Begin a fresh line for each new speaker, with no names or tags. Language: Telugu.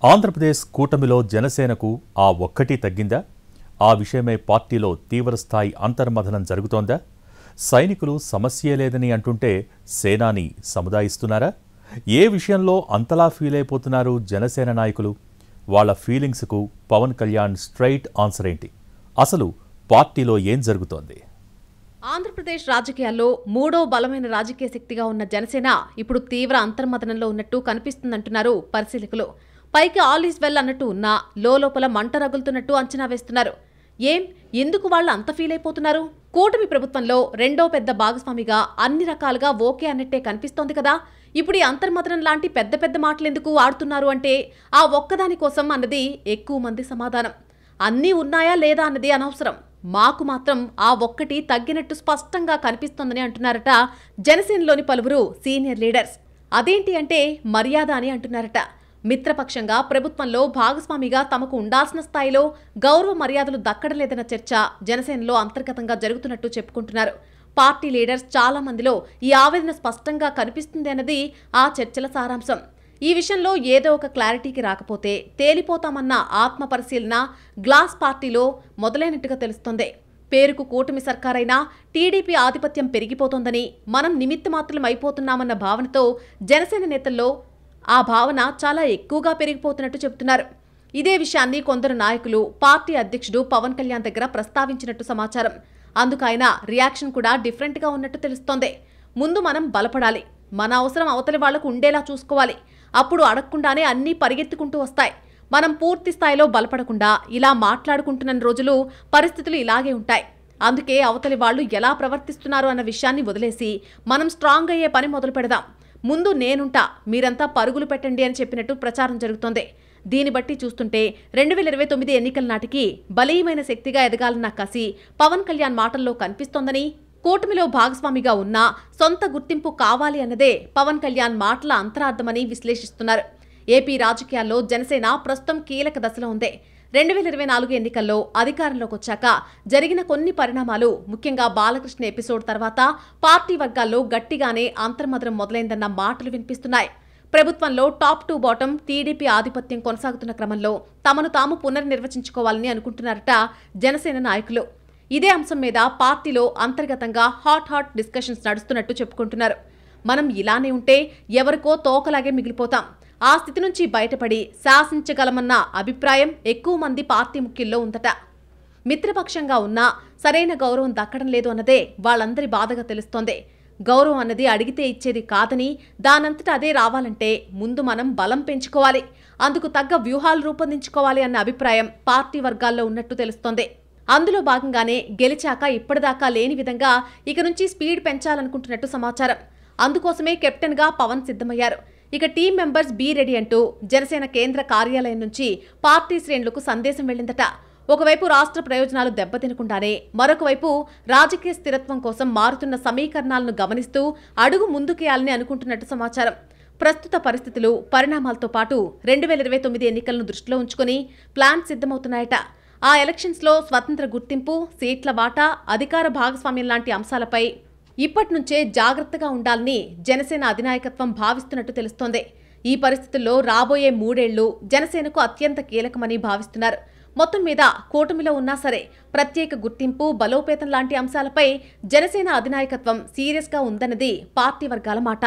ఆంధ్రప్రదేశ్ కూటమిలో జనసేనకు ఆ ఒక్కటి తగ్గిందా? ఆ విషయమై పార్టీలో తీవ్రస్థాయి అంతర్మథనం జరుగుతోందా? సైనికులు సమస్యే లేదని అంటుంటే సేనాని సముదాయిస్తున్నారా? ఏ విషయంలో అంతలా ఫీల్ అయిపోతున్నారు జనసేన నాయకులు? వాళ్ల ఫీలింగ్స్కు పవన్ కళ్యాణ్ స్ట్రైట్ ఆన్సర్ ఏంటి? అసలు పార్టీలో ఏం జరుగుతోంది?
ఆంధ్రప్రదేశ్ రాజకీయాల్లో మూడో బలమైన రాజకీయ శక్తిగా ఉన్న జనసేన ఇప్పుడు తీవ్ర అంతర్మథనంలో ఉన్నట్టు కనిపిస్తుందంటున్నారు పరిశీలకులు. పైకి ఆల్ ఈజ్ వెల్ అన్నట్టు ఉన్నా లోపల మంట రగులుతున్నట్టు అంచనా వేస్తున్నారు. ఎందుకు వాళ్ళు అంత ఫీల్ అయిపోతున్నారు? కూటమి ప్రభుత్వంలో రెండో పెద్ద భాగస్వామిగా అన్ని రకాలుగా ఓకే అన్నట్టే కనిపిస్తోంది కదా. ఇప్పుడు ఈ అంతర్మథనం లాంటి పెద్ద పెద్ద మాటలెందుకు ఆడుతున్నారు అంటే ఆ ఒక్కదాని కోసం అన్నది ఎక్కువ మంది సమాధానం. అన్నీ ఉన్నాయా లేదా అన్నది అనవసరం, మాకు మాత్రం ఆ ఒక్కటి తగ్గినట్టు స్పష్టంగా కనిపిస్తోందని అంటున్నారట జనసేనలోని పలువురు సీనియర్ లీడర్స్. అదేంటి అంటే మర్యాద అని అంటున్నారట. మిత్రపక్షంగా ప్రభుత్వంలో భాగస్వామిగా తమకు ఉండాల్సిన స్థాయిలో గౌరవ మర్యాదలు దక్కడలేదన్న చర్చ జనసేనలో అంతర్గతంగా జరుగుతున్నట్టు చెప్పుకుంటున్నారు. పార్టీ లీడర్స్ చాలా మందిలో ఈ ఆవేదన స్పష్టంగా కనిపిస్తుంది అన్నది ఆ చర్చల సారాంశం. ఈ విషయంలో ఏదో ఒక క్లారిటీకి రాకపోతే తేలిపోతామన్న ఆత్మ పరిశీలన గ్లాస్ పార్టీలో మొదలైనట్టుగా తెలుస్తోంది. పేరుకు కూటమి సర్కారైనా టీడీపీ ఆధిపత్యం పెరిగిపోతోందని, మనం నిమిత్త మాత్రం అయిపోతున్నామన్న భావనతో జనసేన నేతల్లో ఆ భావన చాలా ఎక్కువగా పెరిగిపోతున్నట్టు చెబుతున్నారు. ఇదే విషయాన్ని కొందరు నాయకులు పార్టీ అధ్యక్షుడు పవన్ కళ్యాణ్ దగ్గర ప్రస్తావించినట్టు సమాచారం. అందుకు ఆయన రియాక్షన్ కూడా డిఫరెంట్గా ఉన్నట్టు తెలుస్తోంది. ముందు మనం బలపడాలి, మన అవసరం అవతలి వాళ్లకు ఉండేలా చూసుకోవాలి. అప్పుడు అడగకుండానే అన్నీ పరిగెత్తుకుంటూ వస్తాయి. మనం పూర్తి స్థాయిలో బలపడకుండా ఇలా మాట్లాడుకుంటున్న రోజులు పరిస్థితులు ఇలాగే ఉంటాయి. అందుకే అవతలి వాళ్ళు ఎలా ప్రవర్తిస్తున్నారు అన్న విషయాన్ని వదిలేసి మనం స్ట్రాంగ్ అయ్యే పని మొదలు పెడదాం. ముందు నేనుంటా, మీరంతా పరుగులు పెట్టండి అని చెప్పినట్టు ప్రచారం జరుగుతోంది. దీన్ని బట్టి చూస్తుంటే 2029 ఎన్నికల నాటికి బలీయమైన శక్తిగా ఎదగాలన్న కసి పవన్ కళ్యాణ్ మాటల్లో కనిపిస్తోందని, కూటమిలో భాగస్వామిగా ఉన్నా సొంత గుర్తింపు కావాలి అన్నదే పవన్ కళ్యాణ్ మాటల అంతరార్థమని విశ్లేషిస్తున్నారు. ఏపీ రాజకీయాల్లో జనసేన ప్రస్తుతం కీలక దశలో ఉంది. 2024 ఎన్నికల్లో అధికారంలోకి వచ్చాక జరిగిన కొన్ని పరిణామాలు, ముఖ్యంగా బాలకృష్ణ ఎపిసోడ్ తర్వాత పార్టీ వర్గాల్లో గట్టిగానే అంతర్మథనం మొదలైందన్న మాటలు వినిపిస్తున్నాయి. ప్రభుత్వంలో టాప్ టు బాటం టీడీపీ ఆధిపత్యం కొనసాగుతున్న క్రమంలో తమను తాము పునర్నిర్వచించుకోవాలని అనుకుంటున్నారట జనసేన నాయకులు. ఇదే అంశం మీద పార్టీలో అంతర్గతంగా హాట్ డిస్కషన్స్ నడుస్తున్నట్టు చెప్పుకుంటున్నారు. మనం ఇలానే ఉంటే ఎవరికో తోకలాగే మిగిలిపోతాం, ఆ స్థితి నుంచి బయటపడి శాసించగలమన్న అభిప్రాయం ఎక్కువ మంది పార్టీ ముఖ్యుల్లో ఉందట. మిత్రపక్షంగా ఉన్నా సరైన గౌరవం దక్కడం లేదు అన్నదే వాళ్ళందరి బాధగా తెలుస్తోంది. గౌరవం అన్నది అడిగితే ఇచ్చేది కాదని, దానంతట అదే రావాలంటే ముందు మనం బలం పెంచుకోవాలి, అందుకు తగ్గ వ్యూహాలు రూపొందించుకోవాలి అన్న అభిప్రాయం పార్టీ వర్గాల్లో ఉన్నట్టు తెలుస్తోంది. అందులో భాగంగానే గెలిచాక ఇప్పటిదాకా లేని విధంగా ఇక నుంచి స్పీడ్ పెంచాలనుకుంటున్నట్టు సమాచారం. అందుకోసమే కెప్టెన్గా పవన్ సిద్ధమయ్యారు. ఇక టీం మెంబర్స్ బీ రెడీ అంటూ జనసేన కేంద్ర కార్యాలయం నుంచి పార్టీ శ్రేణులకు సందేశం వెళ్లిందట. ఒకవైపు రాష్ట్ర ప్రయోజనాలు దెబ్బతినకుండానే మరొక వైపు రాజకీయ స్థిరత్వం కోసం మారుతున్న సమీకరణాలను గమనిస్తూ అడుగు ముందుకేయాలని అనుకుంటున్నట్టు సమాచారం. ప్రస్తుత పరిస్థితులు, పరిణామాలతో పాటు 2029 ఎన్నికలను దృష్టిలో ఉంచుకుని ప్లాన్ సిద్ధమవుతున్నాయట. ఆ ఎలక్షన్స్లో స్వతంత్ర గుర్తింపు, సీట్ల వాటా, అధికార భాగస్వామ్యం లాంటి అంశాలపై ఇప్పటి నుంచే జాగ్రత్తగా ఉండాలని జనసేన అధినాయకత్వం భావిస్తున్నట్టు తెలుస్తోంది. ఈ పరిస్థితుల్లో రాబోయే 3 ఏళ్లు జనసేనకు అత్యంత కీలకమని భావిస్తున్నారు. మొత్తం మీద కూటమిలో ఉన్నా సరే ప్రత్యేక గుర్తింపు, బలోపేతం లాంటి అంశాలపై జనసేన అధినాయకత్వం సీరియస్గా ఉందన్నది పార్టీ వర్గాల మాట.